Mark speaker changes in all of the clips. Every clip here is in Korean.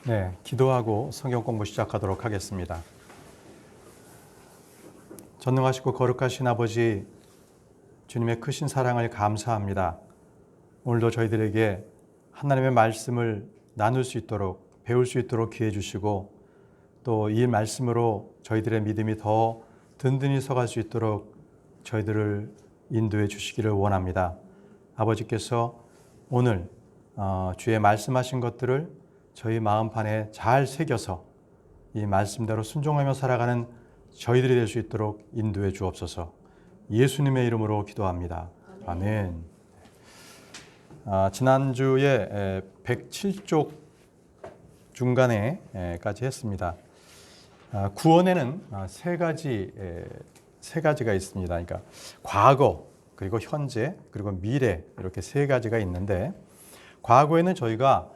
Speaker 1: 네, 기도하고 성경 공부 시작하도록 하겠습니다. 전능하시고 거룩하신 아버지, 주님의 크신 사랑을 감사합니다. 오늘도 저희들에게 하나님의 말씀을 나눌 수 있도록, 배울 수 있도록 기회 주시고, 또 이 말씀으로 저희들의 믿음이 더 든든히 서갈 수 있도록 저희들을 인도해 주시기를 원합니다. 아버지께서 오늘 주의 말씀하신 것들을 저희 마음판에 잘 새겨서 이 말씀대로 순종하며 살아가는 저희들이 될 수 있도록 인도해 주옵소서. 예수님의 이름으로 기도합니다. 아멘. 지난주에 107쪽 중간에까지 했습니다. 구원에는 세 가지가 있습니다. 그러니까 과거, 그리고 현재, 그리고 미래, 이렇게 세 가지가 있는데, 과거에는 저희가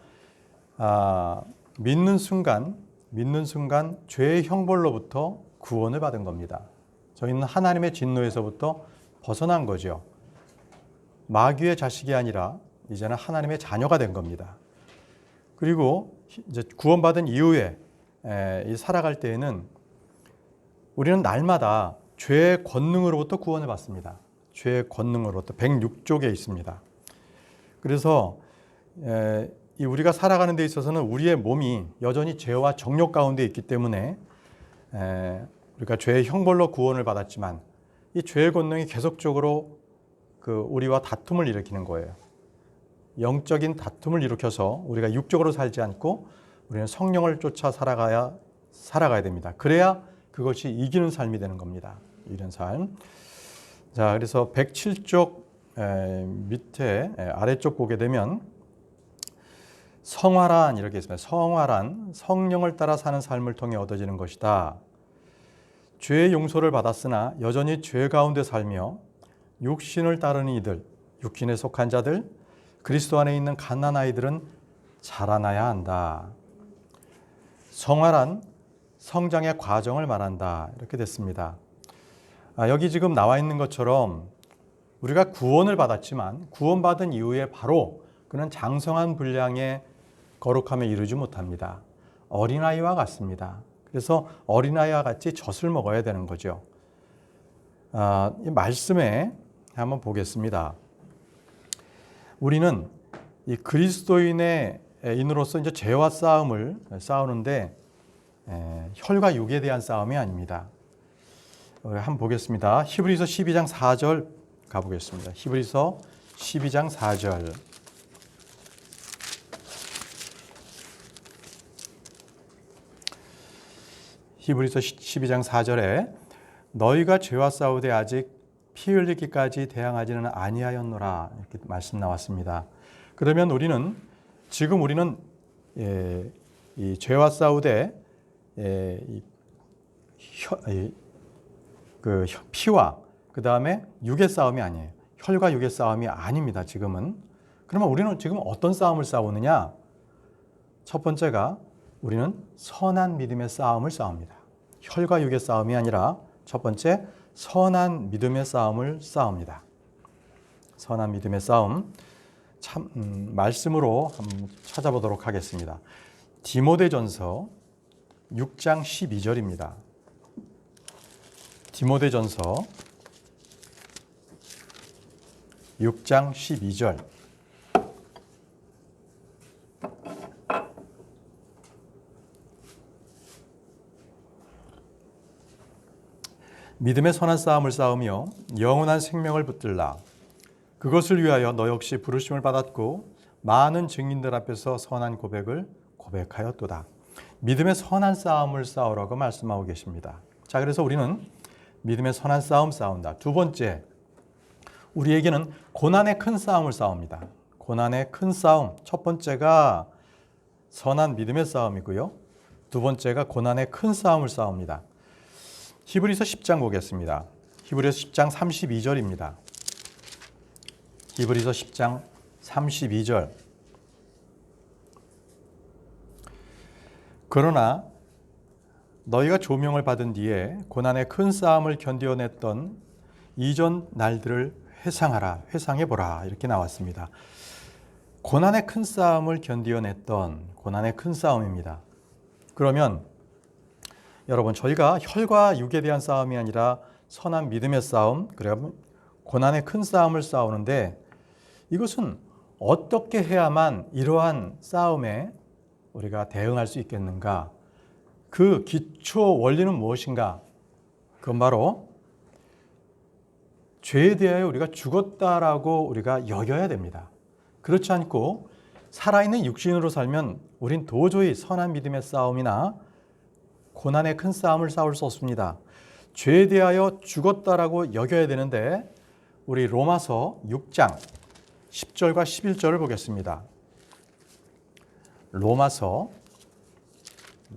Speaker 1: 믿는 순간 죄의 형벌로부터 구원을 받은 겁니다. 저희는 하나님의 진노에서부터 벗어난 거죠. 마귀의 자식이 아니라 이제는 하나님의 자녀가 된 겁니다. 그리고 이제 구원받은 이후에 살아갈 때에는 우리는 날마다 죄의 권능으로부터 구원을 받습니다. 죄의 권능으로부터 106쪽에 있습니다. 그래서 우리가 살아가는 데 있어서는 우리의 몸이 여전히 죄와 정욕 가운데 있기 때문에 우리가 죄의 형벌로 구원을 받았지만 이 죄의 권능이 계속적으로 우리와 다툼을 일으키는 거예요. 영적인 다툼을 일으켜서 우리가 육적으로 살지 않고 우리는 성령을 쫓아 살아가야 됩니다. 그래야 그것이 이기는 삶이 되는 겁니다. 이기는 삶. 자, 그래서 107쪽 밑에 아래쪽 보게 되면 성화란 이렇게 있습니다. 성화란 성령을 따라 사는 삶을 통해 얻어지는 것이다. 죄의 용서를 받았으나 여전히 죄 가운데 살며 육신을 따르는 이들, 육신에 속한 자들, 그리스도 안에 있는 갓난 아이들은 자라나야 한다. 성화란 성장의 과정을 말한다. 이렇게 됐습니다. 여기 지금 나와 있는 것처럼 우리가 구원을 받았지만 구원받은 이후에 바로 그는 장성한 분량의 거룩함에 이르지 못합니다. 어린아이와 같습니다. 그래서 어린아이와 같이 젖을 먹어야 되는 거죠. 이 말씀에 한번 보겠습니다. 우리는 이 그리스도인의 인으로서 이제 죄와 싸우는데 혈과 육에 대한 싸움이 아닙니다. 한번 보겠습니다. 히브리서 12장 4절 가보겠습니다. 히브리서 12장 4절. 히브리서 12장 4절에 너희가 죄와 싸우되 아직 피 흘리기까지 대항하지는 아니하였노라 이렇게 말씀 나왔습니다. 그러면 우리는 이 죄와 싸우되 피와 그 다음에 육의 싸움이 아니에요. 혈과 육의 싸움이 아닙니다. 지금은. 그러면 우리는 지금 어떤 싸움을 싸우느냐? 첫 번째가 우리는 선한 믿음의 싸움을 싸웁니다. 혈과 육의 싸움이 아니라 첫 번째 선한 믿음의 싸움을 싸웁니다. 선한 믿음의 싸움. 말씀으로 한번 찾아보도록 하겠습니다. 디모데전서 6장 12절입니다. 디모데전서 6장 12절. 믿음의 선한 싸움을 싸우며 영원한 생명을 붙들라. 그것을 위하여 너 역시 부르심을 받았고 많은 증인들 앞에서 선한 고백을 고백하였도다. 믿음의 선한 싸움을 싸우라고 말씀하고 계십니다. 자, 그래서 우리는 믿음의 선한 싸움 싸운다. 두 번째, 우리에게는 고난의 큰 싸움을 싸웁니다. 고난의 큰 싸움. 첫 번째가 선한 믿음의 싸움이고요. 두 번째가 고난의 큰 싸움을 싸웁니다. 히브리서 10장 보겠습니다. 히브리서 10장 32절입니다. 히브리서 10장 32절. 그러나 너희가 조명을 받은 뒤에 고난의 큰 싸움을 견뎌냈던 이전 날들을 회상하라, 회상해보라 이렇게 나왔습니다. 고난의 큰 싸움을 견디어냈던 고난의 큰 싸움입니다. 그러면 여러분, 저희가 혈과 육에 대한 싸움이 아니라 선한 믿음의 싸움, 그리고 고난의 큰 싸움을 싸우는데, 이것은 어떻게 해야만 이러한 싸움에 우리가 대응할 수 있겠는가? 그 기초 원리는 무엇인가? 그건 바로 죄에 대하여 우리가 죽었다라고 우리가 여겨야 됩니다. 그렇지 않고 살아있는 육신으로 살면 우린 도저히 선한 믿음의 싸움이나 고난의 큰 싸움을 싸울 수 없습니다. 죄에 대하여 죽었다라고 여겨야 되는데, 우리 로마서 6장 10절과 11절을 보겠습니다. 로마서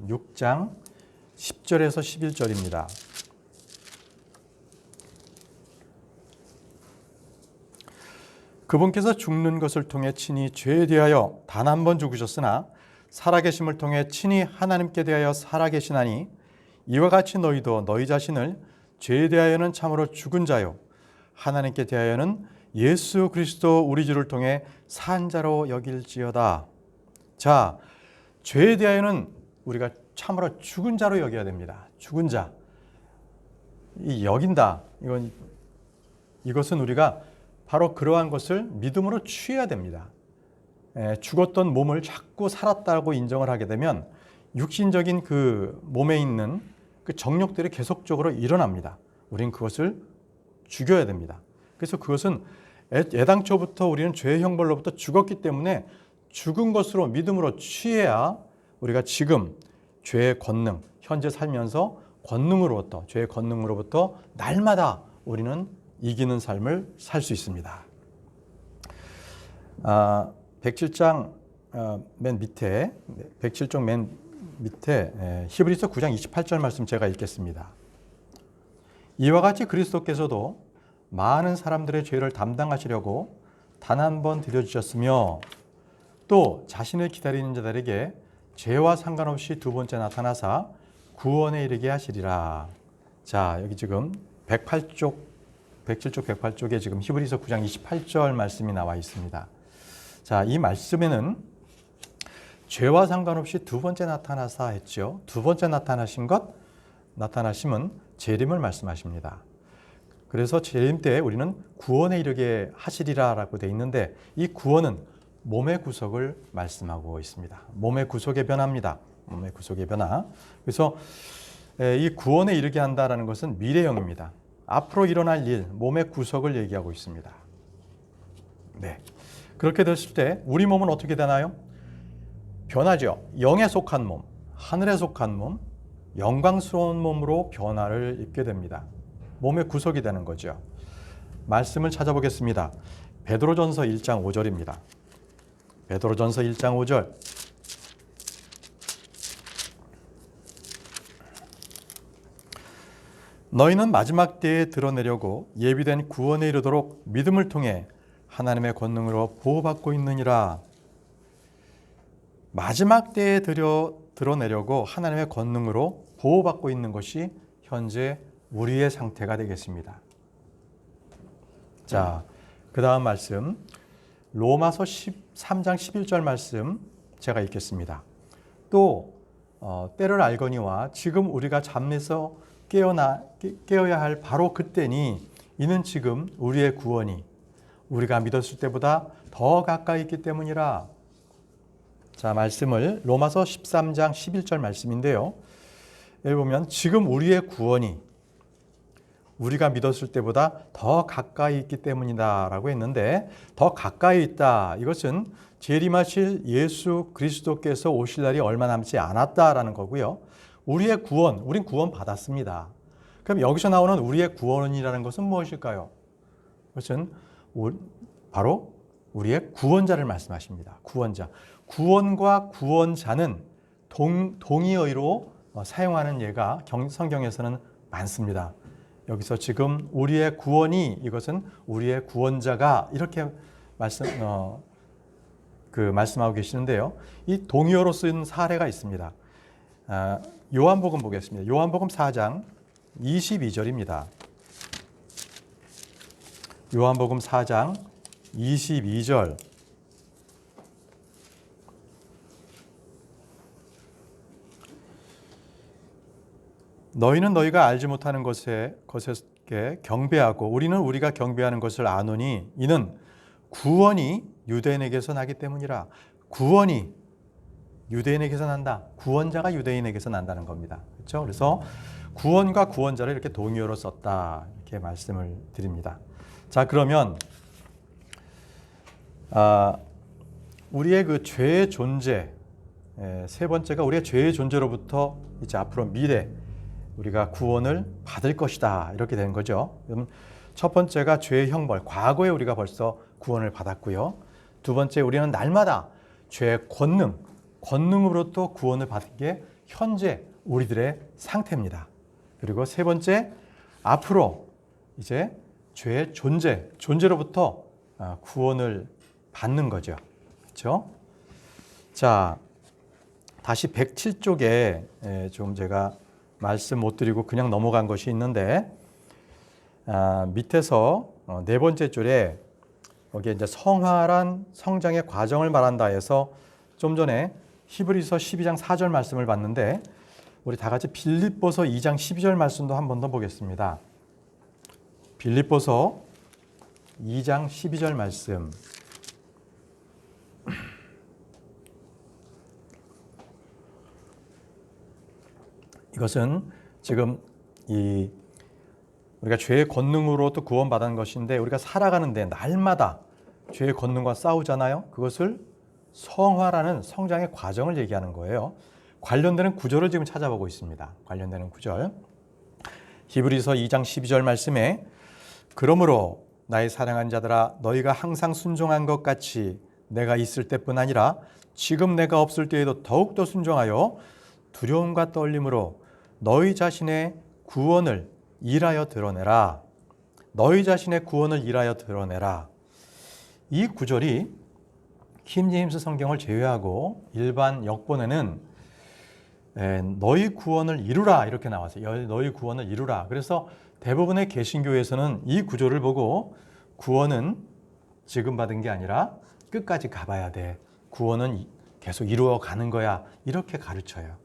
Speaker 1: 6장 10절에서 11절입니다. 그분께서 죽는 것을 통해 친히 죄에 대하여 단 한 번 죽으셨으나 살아계심을 통해 친히 하나님께 대하여 살아계시나니, 이와 같이 너희도 너희 자신을 죄에 대하여는 참으로 죽은 자요 하나님께 대하여는 예수 그리스도 우리 주를 통해 산 자로 여길지어다. 자, 죄에 대하여는 우리가 참으로 죽은 자로 여겨야 됩니다. 죽은 자. 이 여긴다. 이것은 우리가 바로 그러한 것을 믿음으로 취해야 됩니다. 죽었던 몸을 자꾸 살았다고 인정을 하게 되면 육신적인 그 몸에 있는 그 정욕들이 계속적으로 일어납니다. 우린 그것을 죽여야 됩니다. 그래서 그것은 애당초부터 우리는 죄의 형벌로부터 죽었기 때문에 죽은 것으로 믿음으로 취해야 우리가 지금 죄의 권능, 현재 살면서 권능으로부터, 죄의 권능으로부터 날마다 우리는 이기는 삶을 살 수 있습니다. 107장 맨 밑에, 107쪽 맨 밑에 히브리서 9장 28절 말씀 제가 읽겠습니다. 이와 같이 그리스도께서도 많은 사람들의 죄를 담당하시려고 단 한 번 드려주셨으며, 또 자신을 기다리는 자들에게 죄와 상관없이 두 번째 나타나사 구원에 이르게 하시리라. 자, 여기 지금 107쪽 108쪽에 지금 히브리서 9장 28절 말씀이 나와 있습니다. 자, 이 말씀에는 죄와 상관없이 두 번째 나타나사 했죠. 두 번째 나타나심은 재림을 말씀하십니다. 그래서 재림 때 우리는 구원에 이르게 하시리라라고 되어 있는데, 이 구원은 몸의 구속을 말씀하고 있습니다. 몸의 구속의 변화입니다. 몸의 구속의 변화. 그래서 이 구원에 이르게 한다라는 것은 미래형입니다. 앞으로 일어날 일, 몸의 구속을 얘기하고 있습니다. 네. 그렇게 됐을 때 우리 몸은 어떻게 되나요? 변하죠. 영에 속한 몸, 하늘에 속한 몸, 영광스러운 몸으로 변화를 입게 됩니다. 몸의 구속이 되는 거죠. 말씀을 찾아보겠습니다. 베드로전서 1장 5절입니다. 베드로전서 1장 5절. 너희는 마지막 때에 드러내려고 예비된 구원에 이르도록 믿음을 통해 하나님의 권능으로 보호받고 있느니라. 마지막 때에 드러내려고 하나님의 권능으로 보호받고 있는 것이 현재 우리의 상태가 되겠습니다. 자, 그 다음 말씀 로마서 13장 11절 말씀 제가 읽겠습니다. 또 때를 알거니와 지금 우리가 잠에서 깨어야 할 바로 그때니, 이는 지금 우리의 구원이 우리가 믿었을 때보다 더 가까이 있기 때문이라. 자, 말씀을 로마서 13장 11절 말씀인데요. 여기 보면 지금 우리의 구원이 우리가 믿었을 때보다 더 가까이 있기 때문이다 라고 했는데, 더 가까이 있다, 이것은 재림하실 예수 그리스도께서 오실 날이 얼마 남지 않았다라는 거고요. 우리의 구원, 우린 구원 받았습니다. 그럼 여기서 나오는 우리의 구원이라는 것은 무엇일까요? 그것은 바로 우리의 구원자를 말씀하십니다. 구원자. 구원과 구원자는 동의어로 사용하는 예가 성경에서는 많습니다. 여기서 지금 우리의 구원이, 이것은 우리의 구원자가, 이렇게 말씀하고 계시는데요. 이 동의어로 쓰인 사례가 있습니다. 요한복음 보겠습니다. 요한복음 4장 22절입니다. 요한복음 4장 22절. 너희는 너희가 알지 못하는 것에 경배하고 우리는 우리가 경배하는 것을 아노니 이는 구원이 유대인에게서 나기 때문이라. 구원이 유대인에게서 난다. 구원자가 유대인에게서 난다는 겁니다. 그렇죠? 그래서 구원과 구원자를 이렇게 동의어로 썼다. 이렇게 말씀을 드립니다. 자, 그러면 우리의 그 죄의 존재, 세 번째가 우리의 죄의 존재로부터 이제 앞으로 미래 우리가 구원을 받을 것이다. 이렇게 되는 거죠. 그럼 첫 번째가 죄의 형벌, 과거에 우리가 벌써 구원을 받았고요. 두 번째, 우리는 날마다 죄의 권능으로부터 구원을 받은 게 현재 우리들의 상태입니다. 그리고 세 번째, 앞으로 이제 죄의 존재로부터 구원을 받는 거죠. 그렇죠? 자, 다시 107쪽에 좀 제가 말씀 못 드리고 그냥 넘어간 것이 있는데 밑에서 네 번째 줄에 여기에 이제 성화란 성장의 과정을 말한다 해서 좀 전에 히브리서 12장 4절 말씀을 봤는데 우리 다 같이 빌립보서 2장 12절 말씀도 한 번 더 보겠습니다. 빌립보서 2장 12절 말씀. 이것은 지금 우리가 죄의 권능으로 또 구원받은 것인데 우리가 살아가는데 날마다 죄의 권능과 싸우잖아요. 그것을 성화라는 성장의 과정을 얘기하는 거예요. 관련되는 구절을 지금 찾아보고 있습니다. 관련되는 구절. 히브리서 2장 12절 말씀에 그러므로 나의 사랑하는 자들아 너희가 항상 순종한 것 같이 내가 있을 때뿐 아니라 지금 내가 없을 때에도 더욱더 순종하여 두려움과 떨림으로 너희 자신의 구원을 일하여 드러내라. 너희 자신의 구원을 일하여 드러내라. 이 구절이 킹제임스 성경을 제외하고 일반 역본에는 너희 구원을 이루라 이렇게 나왔어요. 너희 구원을 이루라. 그래서 대부분의 개신교에서는 이 구절을 보고 구원은 지금 받은 게 아니라 끝까지 가봐야 돼. 구원은 계속 이루어가는 거야. 이렇게 가르쳐요.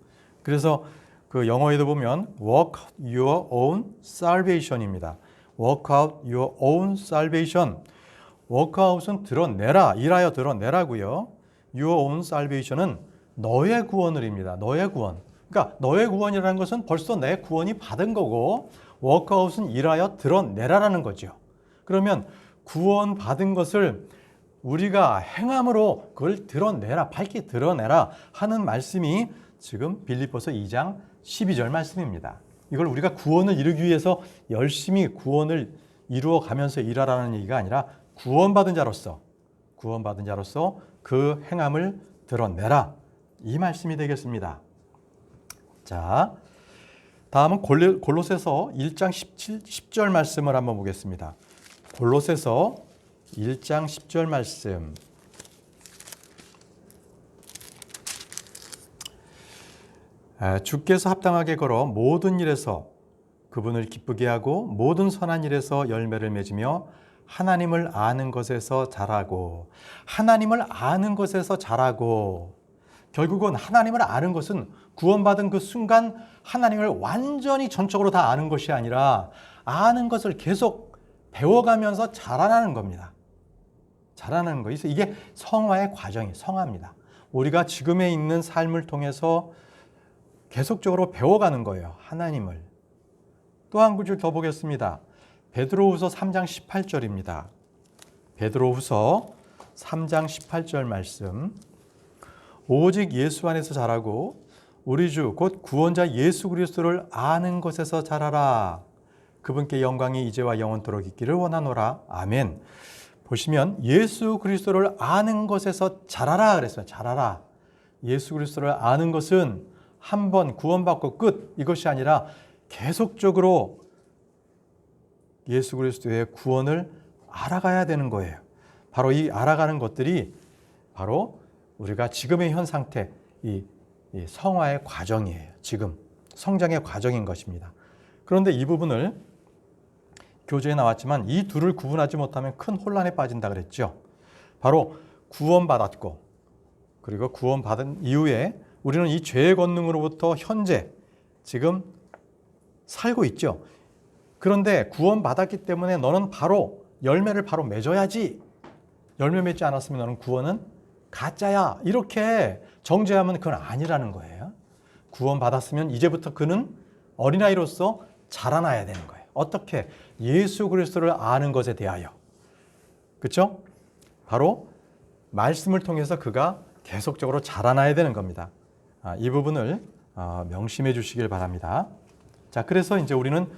Speaker 1: 그래서 그 영어에도 보면 work your own salvation입니다. work out your own salvation. workout은 드러내라, 일하여 드러내라고요. your own salvation은 너의 구원을입니다. 너의 구원. 그러니까 너의 구원이라는 것은 벌써 내 구원이 받은 거고 workout은 일하여 드러내라라는 거죠. 그러면 구원 받은 것을 우리가 행함으로 그걸 드러내라, 밝히 드러내라 하는 말씀이 지금 빌립보서 2장 12절 말씀입니다. 이걸 우리가 구원을 이루기 위해서 열심히 구원을 이루어 가면서 일하라는 얘기가 아니라 구원받은 자로서 그 행함을 드러내라. 이 말씀이 되겠습니다. 자, 다음은 골로새서 1장 10절 말씀을 한번 보겠습니다. 골로새서 1장 10절 말씀. 주께서 합당하게 걸어 모든 일에서 그분을 기쁘게 하고 모든 선한 일에서 열매를 맺으며 하나님을 아는 것에서 자라고. 하나님을 아는 것에서 자라고. 결국은 하나님을 아는 것은 구원받은 그 순간 하나님을 완전히 전적으로 다 아는 것이 아니라 아는 것을 계속 배워가면서 자라나는 겁니다. 자라나는 거예요. 이게 성화의 과정이 성화입니다. 우리가 지금에 있는 삶을 통해서 계속적으로 배워가는 거예요. 하나님을. 또 한 구절 더 보겠습니다. 베드로후서 3장 18절입니다. 베드로후서 3장 18절 말씀. 오직 예수 안에서 자라고 우리 주 곧 구원자 예수 그리스도를 아는 것에서 자라라. 그분께 영광이 이제와 영원토록 있기를 원하노라. 아멘. 보시면 예수 그리스도를 아는 것에서 자라라 그랬어요. 자라라. 예수 그리스도를 아는 것은 한 번 구원받고 끝 이것이 아니라 계속적으로 예수 그리스도의 구원을 알아가야 되는 거예요. 바로 이 알아가는 것들이 바로 우리가 지금의 현 상태, 이 성화의 과정이에요. 지금 성장의 과정인 것입니다. 그런데 이 부분을 교재에 나왔지만 이 둘을 구분하지 못하면 큰 혼란에 빠진다 그랬죠. 바로 구원받았고 그리고 구원받은 이후에 우리는 이 죄의 권능으로부터 현재 지금 살고 있죠. 그런데 구원받았기 때문에 너는 바로 열매를 바로 맺어야지. 열매 맺지 않았으면 너는 구원은 가짜야. 이렇게 정죄하면 그건 아니라는 거예요. 구원받았으면 이제부터 그는 어린아이로서 자라나야 되는 거예요. 어떻게? 예수 그리스도를 아는 것에 대하여. 그렇죠? 바로 말씀을 통해서 그가 계속적으로 자라나야 되는 겁니다. 이 부분을 명심해 주시길 바랍니다. 자, 그래서 이제 우리는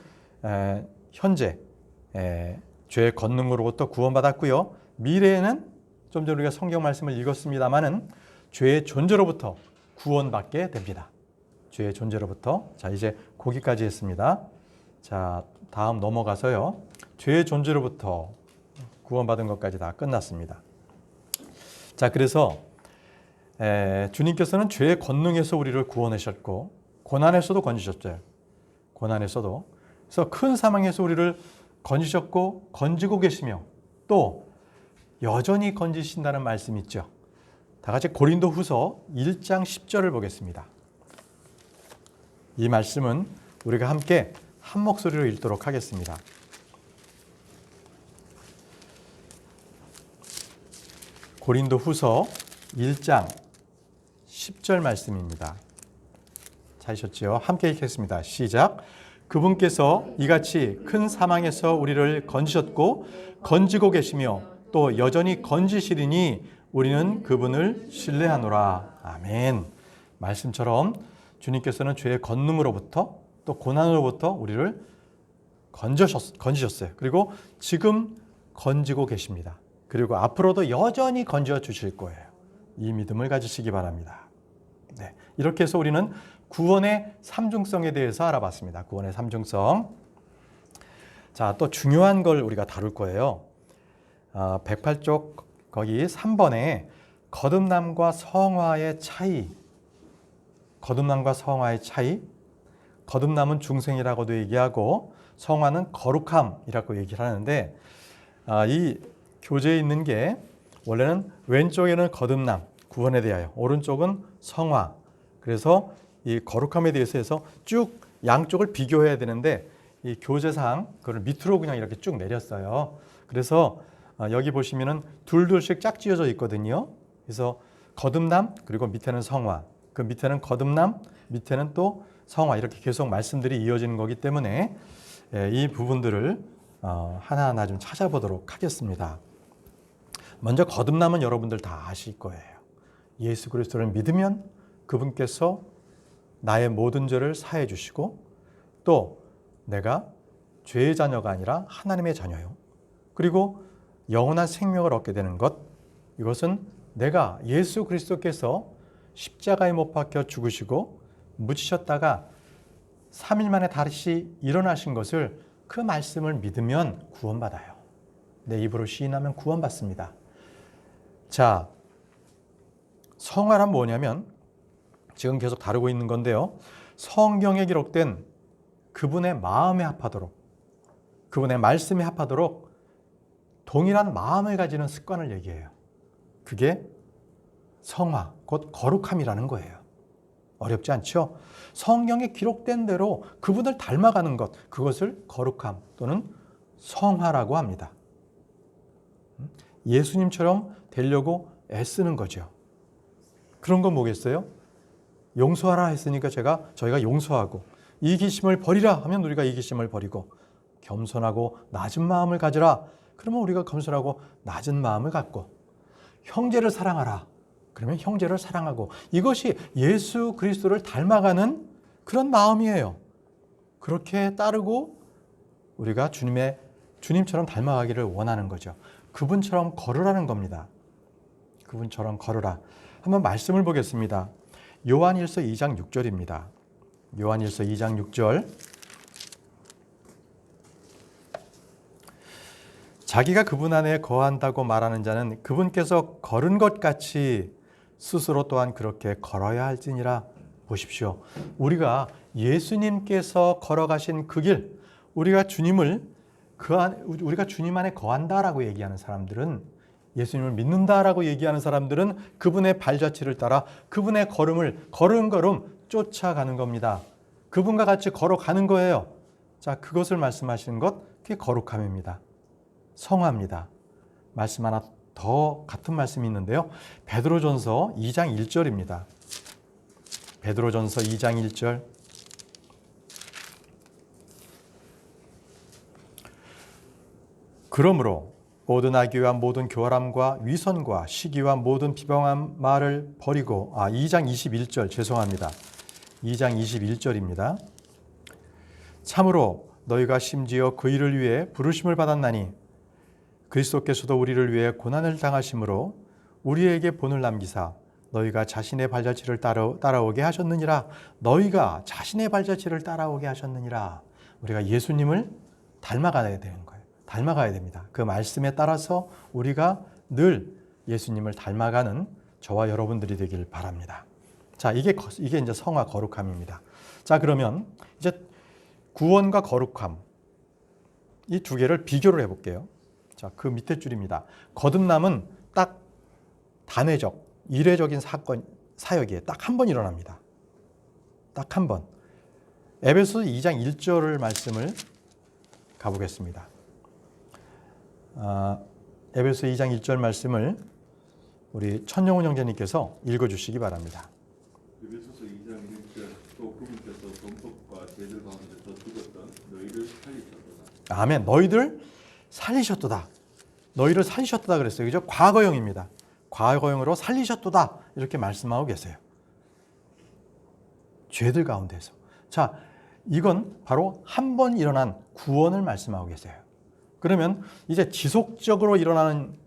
Speaker 1: 현재 죄의 권능으로부터 구원받았고요. 미래에는 좀 전에 우리가 성경 말씀을 읽었습니다마는 죄의 존재로부터 구원받게 됩니다. 죄의 존재로부터. 자, 이제 거기까지 했습니다. 자, 다음 넘어가서요. 죄의 존재로부터 구원받은 것까지 다 끝났습니다. 자, 그래서 주님께서는 죄의 권능에서 우리를 구원하셨고 고난에서도 건지셨어요. 고난에서도. 그래서 큰 사망에서 우리를 건지셨고 건지고 계시며 또 여전히 건지신다는 말씀이 있죠. 다 같이 고린도후서 1장 10절을 보겠습니다. 이 말씀은 우리가 함께 한 목소리로 읽도록 하겠습니다. 고린도후서 1장 10절 말씀입니다. 찾으셨죠? 함께 읽겠습니다. 시작. 그분께서 이같이 큰 사망에서 우리를 건지셨고 건지고 계시며 또 여전히 건지시리니 우리는 그분을 신뢰하노라. 아멘. 말씀처럼 주님께서는 죄의 권능으로부터 또 고난으로부터 우리를 건지셨어요. 그리고 지금 건지고 계십니다. 그리고 앞으로도 여전히 건져 주실 거예요. 이 믿음을 가지시기 바랍니다. 네, 이렇게 해서 우리는 구원의 삼중성에 대해서 알아봤습니다. 구원의 삼중성. 자, 또 중요한 걸 우리가 다룰 거예요. 108쪽 거기 3번에 거듭남과 성화의 차이. 거듭남과 성화의 차이. 거듭남은 중생이라고도 얘기하고 성화는 거룩함이라고 얘기를 하는데 이 교재에 있는 게 원래는 왼쪽에는 거듭남, 구원에 대하여, 오른쪽은 성화. 그래서 이 거룩함에 대해서 해서 쭉 양쪽을 비교해야 되는데 이 교재상 그걸 밑으로 그냥 이렇게 쭉 내렸어요. 그래서 여기 보시면은 둘둘씩 짝지어져 있거든요. 그래서 거듭남 그리고 밑에는 성화, 그 밑에는 거듭남, 밑에는 또 성화 이렇게 계속 말씀들이 이어지는 거기 때문에 이 부분들을 하나하나 좀 찾아보도록 하겠습니다. 먼저 거듭남은 여러분들 다 아실 거예요. 예수 그리스도를 믿으면 그분께서 나의 모든 죄를 사해 주시고 또 내가 죄의 자녀가 아니라 하나님의 자녀요. 그리고 영원한 생명을 얻게 되는 것. 이것은 내가 예수 그리스도께서 십자가에 못 박혀 죽으시고 묻히셨다가 3일 만에 다시 일어나신 것을 그 말씀을 믿으면 구원받아요. 내 입으로 시인하면 구원받습니다. 자, 성화란 뭐냐면 지금 계속 다루고 있는 건데요. 성경에 기록된 그분의 마음에 합하도록, 그분의 말씀에 합하도록 동일한 마음을 가지는 습관을 얘기해요. 그게 성화, 곧 거룩함이라는 거예요. 어렵지 않죠? 성경에 기록된 대로 그분을 닮아가는 것, 그것을 거룩함 또는 성화라고 합니다. 예수님처럼 되려고 애쓰는 거죠. 그런 건 뭐겠어요? 용서하라 했으니까 저희가 용서하고 이기심을 버리라 하면 우리가 이기심을 버리고 겸손하고 낮은 마음을 가지라 그러면 우리가 겸손하고 낮은 마음을 갖고 형제를 사랑하라 그러면 형제를 사랑하고 이것이 예수 그리스도를 닮아가는 그런 마음이에요. 그렇게 따르고 우리가 주님처럼 닮아가기를 원하는 거죠. 그분처럼 걸으라는 겁니다. 그분처럼 걸으라. 한번 말씀을 보겠습니다. 요한일서 2장 6절입니다. 요한일서 2장 6절. 자기가 그분 안에 거한다고 말하는 자는 그분께서 걸은 것 같이 스스로 또한 그렇게 걸어야 할지니라. 보십시오. 우리가 예수님께서 걸어가신 그 길, 우리가 주님 안에 거한다라고 얘기하는 사람들은 예수님을 믿는다라고 얘기하는 사람들은 그분의 발자취를 따라 그분의 걸음을 걸음걸음 쫓아가는 겁니다. 그분과 같이 걸어가는 거예요. 자, 그것을 말씀하시는 것, 그게 거룩함입니다. 성화입니다. 말씀 하나 더 같은 말씀이 있는데요. 베드로전서 2장 1절입니다. 베드로전서 2장 1절. 그러므로 모든 악의와 모든 교활함과 위선과 시기와 모든 비방한 말을 버리고 2장 21절 죄송합니다. 2장 21절입니다. 참으로 너희가 심지어 그 일을 위해 부르심을 받았나니 그리스도께서도 우리를 위해 고난을 당하심으로 우리에게 본을 남기사 너희가 자신의 발자취를 따라오게 하셨느니라. 너희가 자신의 발자취를 따라오게 하셨느니라. 우리가 예수님을 닮아가야 되는 거예요. 닮아가야 됩니다. 그 말씀에 따라서 우리가 늘 예수님을 닮아가는 저와 여러분들이 되길 바랍니다. 자, 이게 이제 성화 거룩함입니다. 자, 그러면 이제 구원과 거룩함 이 두 개를 비교를 해볼게요. 자, 그 밑에 줄입니다. 거듭남은 딱 단회적, 이례적인 사역이에요. 딱 한 번 일어납니다. 딱 한 번. 에베소서 2장 1절을 말씀을 가보겠습니다. 에베소 2장 1절 말씀을 우리 천영훈 형제님께서 읽어주시기 바랍니다.
Speaker 2: 에베소서 2장 1절 또 그분께서 범법과 죄들 가운데서 죽었던 너희를 살리셨도다.
Speaker 1: 아멘. 너희들 살리셨도다. 너희를 살리셨도다 그랬어요. 그죠? 과거형입니다. 과거형으로 살리셨도다 이렇게 말씀하고 계세요. 죄들 가운데서. 자, 이건 바로 한 번 일어난 구원을 말씀하고 계세요. 그러면 이제 지속적으로 일어나는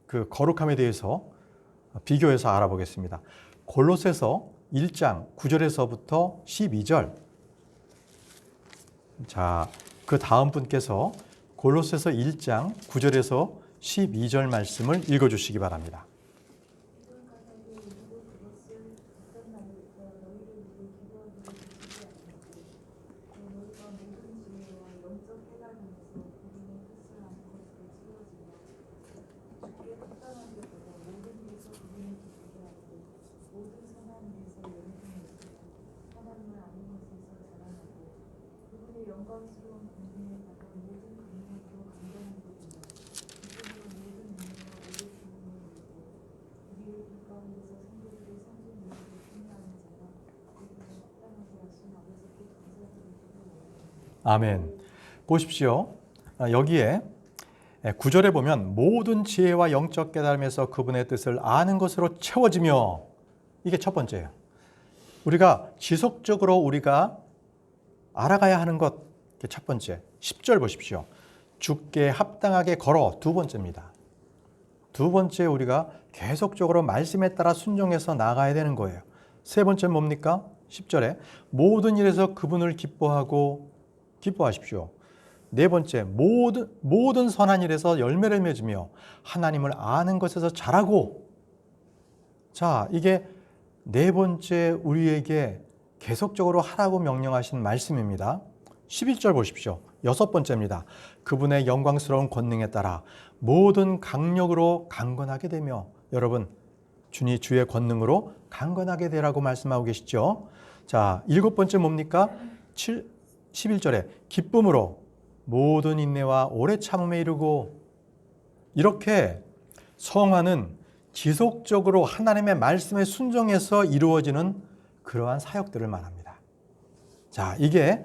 Speaker 1: 그 거룩함에 대해서 비교해서 알아보겠습니다. 골로새서 1장 9절에서부터 12절. 자, 그 다음 분께서 골로새서 1장 9절에서 12절 말씀을 읽어주시기 바랍니다. 아멘. 보십시오. 여기에 9절에 보면 모든 지혜와 영적 깨달음에서 그분의 뜻을 아는 것으로 채워지며, 이게 첫 번째예요. 우리가 지속적으로 우리가 알아가야 하는 것, 첫 번째. 10절 보십시오. 주께 합당하게 걸어, 두 번째입니다. 두 번째, 우리가 계속적으로 말씀에 따라 순종해서 나가야 되는 거예요. 세 번째는 뭡니까? 10절에 모든 일에서 그분을 기뻐하십시오. 네 번째, 모든 선한 일에서 열매를 맺으며 하나님을 아는 것에서 자라고. 자, 이게 네 번째 우리에게 계속적으로 하라고 명령하신 말씀입니다. 11절 보십시오. 여섯 번째입니다. 그분의 영광스러운 권능에 따라 모든 강력으로 강건하게 되며, 여러분 주의 권능으로 강건하게 되라고 말씀하고 계시죠. 자, 일곱 번째 뭡니까? 11절에 기쁨으로 모든 인내와 오래 참음에 이르고. 이렇게 성화는 지속적으로 하나님의 말씀에 순종해서 이루어지는 그러한 사역들을 말합니다. 자, 이게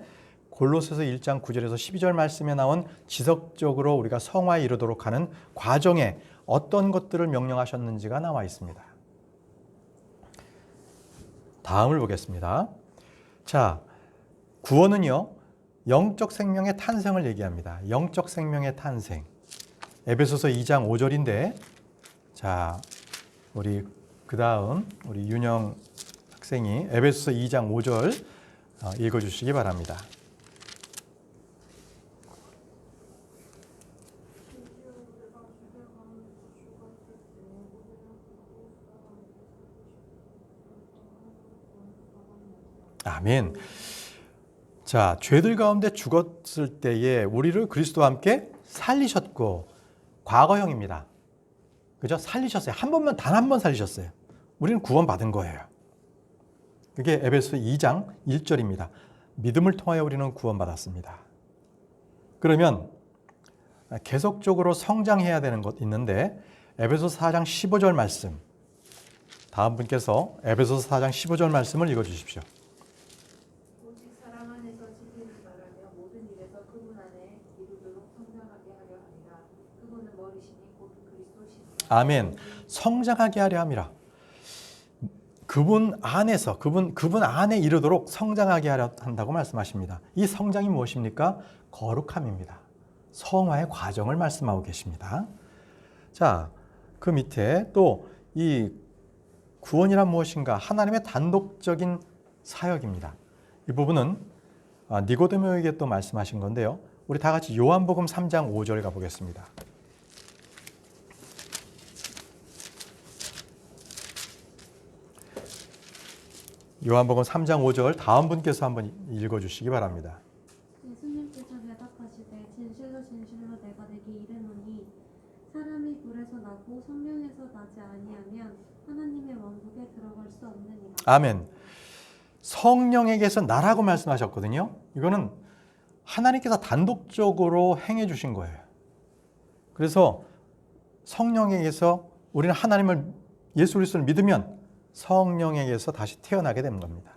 Speaker 1: 골로새서 1장 9절에서 12절 말씀에 나온 지속적으로 우리가 성화에 이르도록 하는 과정에 어떤 것들을 명령하셨는지가 나와 있습니다. 다음을 보겠습니다. 자, 구원은요, 영적 생명의 탄생을 얘기합니다. 영적 생명의 탄생. 에베소서 2장 5절인데, 자, 우리 그다음 우리 윤영 학생이 에베소서 2장 5절 읽어주시기 바랍니다. 아멘. 자, 죄들 가운데 죽었을 때에 우리를 그리스도와 함께 살리셨고, 과거형입니다. 그죠? 살리셨어요. 한 번만, 단 한 번 살리셨어요. 우리는 구원받은 거예요. 그게 에베소 2장 1절입니다. 믿음을 통하여 우리는 구원받았습니다. 그러면 계속적으로 성장해야 되는 것 있는데 에베소서 4장 15절 말씀, 다음 분께서 에베소서 4장 15절 말씀을 읽어주십시오.
Speaker 3: 오직 사랑 안에서 지키는 바라며 모든 일에서 그분 안에 이루도록 성장하게 하려 함이라. 그분은 머리시니 곧 그리스도시니라.
Speaker 1: 아멘. 성장하게 하려 함이라. 그분 안에서 그분 안에 이르도록 성장하게 하려 한다고 말씀하십니다. 이 성장이 무엇입니까? 거룩함입니다. 성화의 과정을 말씀하고 계십니다. 자, 그 밑에 또 이 구원이란 무엇인가? 하나님의 단독적인 사역입니다. 이 부분은 니고데모에게 또 말씀하신 건데요. 우리 다 같이 요한복음 3장 5절 가보겠습니다. 요한복음 3장 5절 다음 분께서 한번 읽어주시기 바랍니다.
Speaker 4: 예수님께서 대답하시되 진실로 진실로 내가 내게 이르노니 사람이 불에서 나고 성령에서 나지 아니하면 하나님의 왕국에 들어갈 수 없느니라.
Speaker 1: 아멘. 성령에게서 나라고 말씀하셨거든요. 이거는 하나님께서 단독적으로 행해 주신 거예요. 그래서 성령에게서 우리는 하나님을 예수 그리스도를 믿으면 성령에게서 다시 태어나게 되는 겁니다.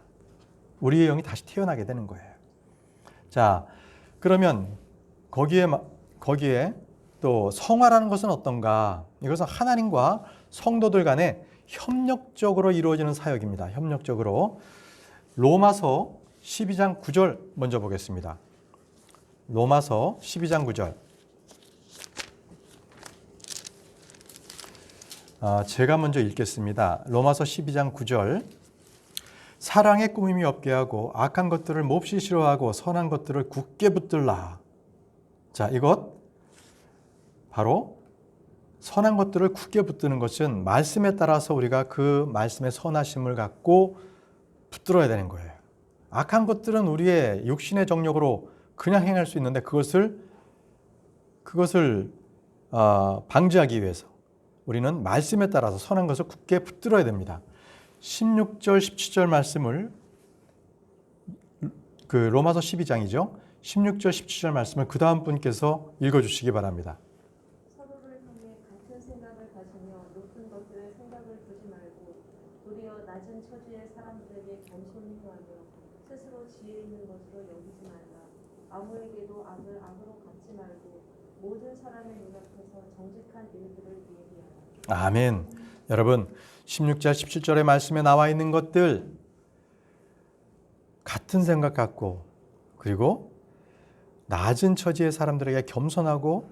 Speaker 1: 우리의 영이 다시 태어나게 되는 거예요. 자, 그러면 거기에 또 성화라는 것은 어떤가? 이것은 하나님과 성도들 간에 협력적으로 이루어지는 사역입니다. 협력적으로. 로마서 12장 9절 먼저 보겠습니다. 로마서 12장 9절. 제가 먼저 읽겠습니다. 로마서 12장 9절. 사랑의 꾸밈이 없게 하고 악한 것들을 몹시 싫어하고 선한 것들을 굳게 붙들라. 자, 이것 바로 선한 것들을 굳게 붙드는 것은 말씀에 따라서 우리가 그 말씀의 선하심을 갖고 붙들어야 되는 거예요. 악한 것들은 우리의 육신의 정욕으로 그냥 행할 수 있는데 그것을 방지하기 위해서 우리는 말씀에 따라서 선한 것을 굳게 붙들어야 됩니다. 16절, 17절 말씀을 그 로마서 12장이죠. 16절, 17절 말씀을 그 다음 분께서 읽어주시기 바랍니다.
Speaker 3: 서로를 향해 같은 생각을 가지며 높은 것들의 생각을 두지 말고 도리어 낮은 처지의 사람들에게 겸손히 하며 스스로 지혜 있는 것으로 여기지 말라. 아무에게도 악을 악으로 갚지 말고 모든 사람의 눈앞에서 정직한 일들을 예비하라.
Speaker 1: 아멘. 여러분 16절 17절의 말씀에 나와 있는 것들 같은 생각 갖고 그리고 낮은 처지의 사람들에게 겸손하고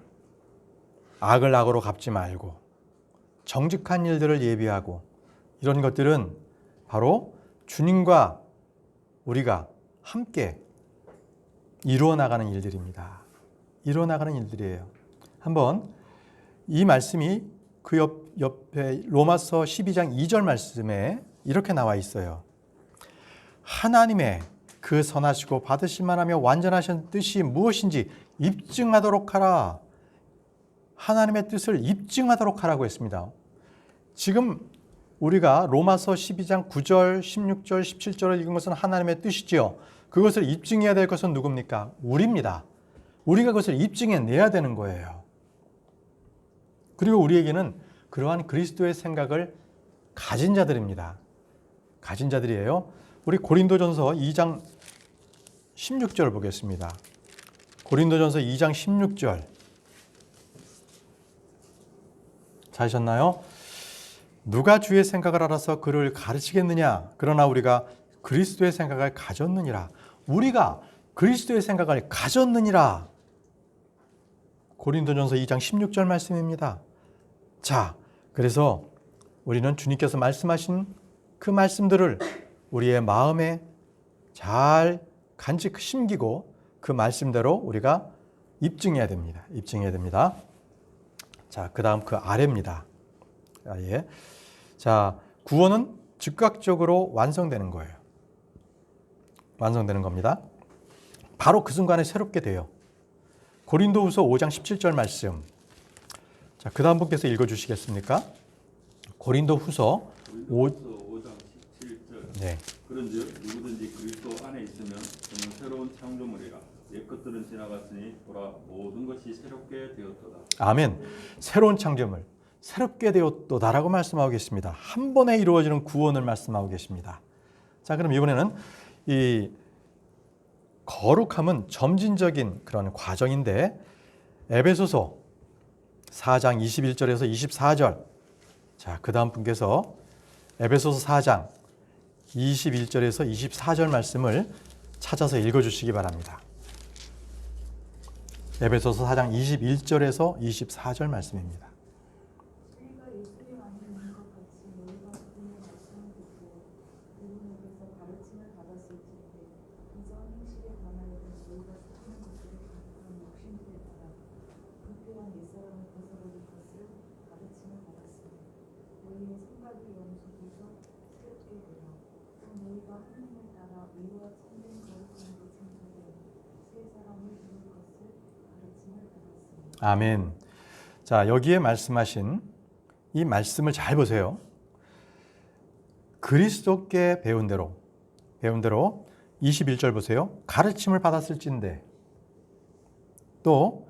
Speaker 1: 악을 악으로 갚지 말고 정직한 일들을 예비하고 이런 것들은 바로 주님과 우리가 함께 이루어 나가는 일들입니다. 이루어 나가는 일들이에요. 한번 이 말씀이 그 옆에 로마서 12장 2절 말씀에 이렇게 나와 있어요. 하나님의 그 선하시고 받으실만 하며 완전하신 뜻이 무엇인지 입증하도록 하라. 하나님의 뜻을 입증하도록 하라고 했습니다. 지금 우리가 로마서 12장 9절, 16절, 17절을 읽은 것은 하나님의 뜻이지요. 그것을 입증해야 될 것은 누굽니까? 우리입니다. 우리가 그것을 입증해내야 되는 거예요. 그리고 우리에게는 그러한 그리스도의 생각을 가진 자들입니다. 가진 자들이에요. 우리 고린도전서 2장 16절 보겠습니다. 고린도전서 2장 16절. 찾으셨나요? 누가 주의 생각을 알아서 그를 가르치겠느냐? 그러나 우리가 그리스도의 생각을 가졌느니라. 우리가 그리스도의 생각을 가졌느니라. 고린도전서 2장 16절 말씀입니다. 자, 그래서 우리는 주님께서 말씀하신 그 말씀들을 우리의 마음에 잘 간직 심기고 그 말씀대로 우리가 입증해야 됩니다. 입증해야 됩니다. 자, 그 다음 그 아래입니다. 예. 자, 구원은 즉각적으로 완성되는 거예요. 완성되는 겁니다. 바로 그 순간에 새롭게 돼요. 고린도후서 5장 17절 말씀. 자, 그 다음 분께서 읽어주시겠습니까? 고린도후서 5장
Speaker 2: 17절.
Speaker 1: 네.
Speaker 2: 그런즉 누구든지 그리스도 안에 있으면 저는 새로운 창조물이라 옛 것들은 지나갔으니 보라 모든 것이 새롭게 되었도다.
Speaker 1: 아멘. 새로운 창조물, 새롭게 되었도다라고 말씀하고 계십니다. 한 번에 이루어지는 구원을 말씀하고 계십니다. 자, 그럼 이번에는 이 거룩함은 점진적인 그런 과정인데 에베소서 4장 21절에서 24절. 자, 그 다음 분께서 에베소서 4장 21절에서 24절 말씀을 찾아서 읽어주시기 바랍니다. 에베소서 4장 21절에서 24절 말씀입니다.
Speaker 3: 저희가 예수님 안에 있는 것 같이 너희가 그분의 말씀을 듣고 그분에게서 가르침을 받았을진데 이전 행실에 관하여는 너희가 사는 것들을 가득한 욕심들에 따라 불필요한 옛사람을 벗어버릴 것을 가르침을 받았으니 너희의 생각이 영속에서 새롭게 되어 또 너희가 하나님을 따라 의와 참된 거룩함으로 창조된 새 사람을 이룰 것을 가르침을 받았으니
Speaker 1: 아멘. 자, 여기에 말씀하신 이 말씀을 잘 보세요. 그리스도께 배운 대로 21절 보세요. 가르침을 받았을진데 또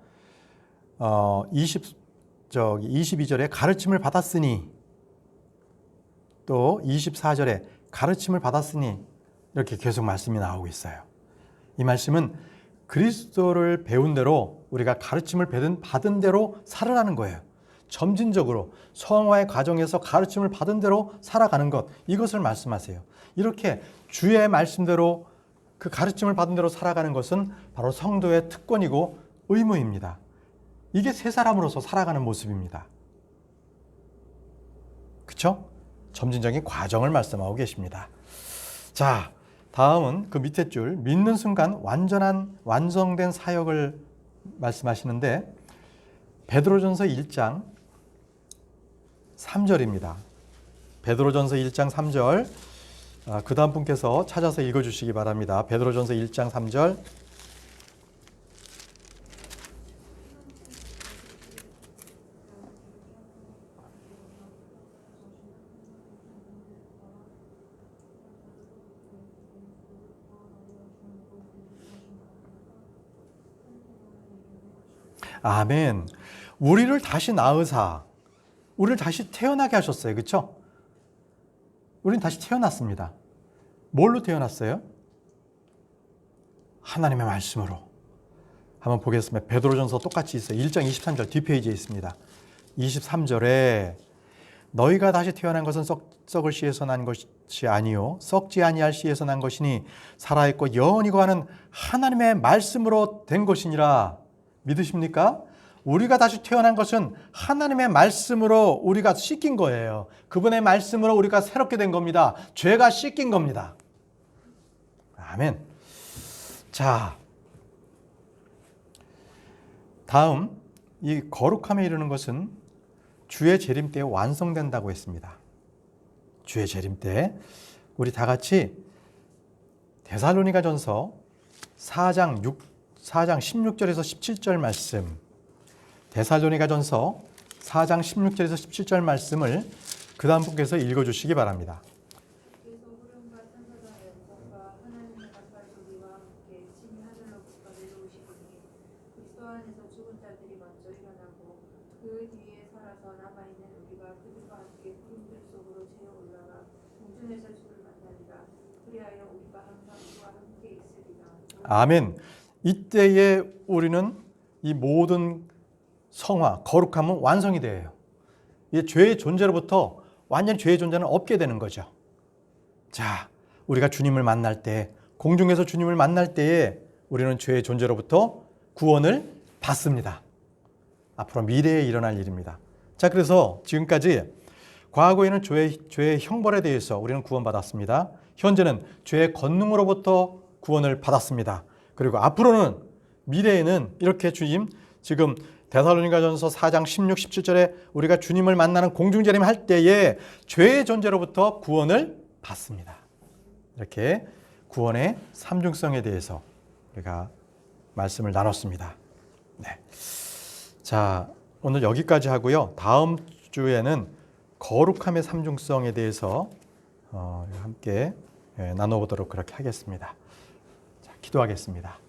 Speaker 1: 22절에 가르침을 받았으니 또 24절에 가르침을 받았으니 이렇게 계속 말씀이 나오고 있어요. 이 말씀은 그리스도를 배운 대로 우리가 가르침을 받은 대로 살아가는 거예요. 점진적으로 성화의 과정에서 가르침을 받은 대로 살아가는 것, 이것을 말씀하세요. 이렇게 주의 말씀대로 그 가르침을 받은 대로 살아가는 것은 바로 성도의 특권이고 의무입니다. 이게 새 사람으로서 살아가는 모습입니다. 그렇죠? 점진적인 과정을 말씀하고 계십니다. 자, 다음은 그 밑에 줄 믿는 순간 완성된 사역을 말씀하시는데 베드로전서 1장 3절입니다. 베드로전서 1장 3절 그 다음 분께서 찾아서 읽어주시기 바랍니다. 베드로전서 1장 3절. 아멘. 우리를 다시 낳으사 우리를 다시 태어나게 하셨어요. 그렇죠? 우리는 다시 태어났습니다. 뭘로 태어났어요? 하나님의 말씀으로. 한번 보겠습니다. 베드로전서 똑같이 있어요. 1장 23절 뒷페이지에 있습니다. 23절에 너희가 다시 태어난 것은 썩을 씨에서 난 것이 아니요 썩지 아니할 씨에서 난 것이니 살아있고 영원히 거하는 하나님의 말씀으로 된 것이니라. 믿으십니까? 우리가 다시 태어난 것은 하나님의 말씀으로 우리가 씻긴 거예요. 그분의 말씀으로 우리가 새롭게 된 겁니다. 죄가 씻긴 겁니다. 아멘. 자, 다음 이 거룩함에 이르는 것은 주의 재림 때에 완성된다고 했습니다. 주의 재림 때 우리 다 같이 데살로니가전서 4장 16절에서 17절 말씀, 데살로니가전서 4장 16절에서 17절 말씀을 그 다음 분께서 읽어주시기 바랍니다.
Speaker 3: 그래서 후름과 천사가 영광과 하나님의 가까이 우리와 함께 친히 하늘로부터 내려오시더니 그리스도 안에서 죽은 자들이 먼저 일어나고 그 뒤에 살아서 남아있는 우리가 그들과 함께 구름들 속으로 새어 올라가 공중에서 주를 만나리라. 그리하여 우리가 항상 그와 함께 있으리라.
Speaker 1: 아멘. 이때에 우리는 이 모든 성화, 거룩함은 완성이 돼요. 이 죄의 존재로부터 완전히 죄의 존재는 없게 되는 거죠. 자, 우리가 주님을 만날 때, 공중에서 주님을 만날 때에 우리는 죄의 존재로부터 구원을 받습니다. 앞으로 미래에 일어날 일입니다. 자, 그래서 지금까지 과거에는 죄의 형벌에 대해서 우리는 구원받았습니다. 현재는 죄의 권능으로부터 구원을 받았습니다. 그리고 앞으로는 미래에는 이렇게 주님 지금 데살로니가전서 4장 16, 17절에 우리가 주님을 만나는 공중재림 할 때에 죄의 존재로부터 구원을 받습니다. 이렇게 구원의 삼중성에 대해서 우리가 말씀을 나눴습니다. 네. 자, 오늘 여기까지 하고요. 다음 주에는 거룩함의 삼중성에 대해서 함께 나눠보도록 그렇게 하겠습니다. 자, 기도하겠습니다.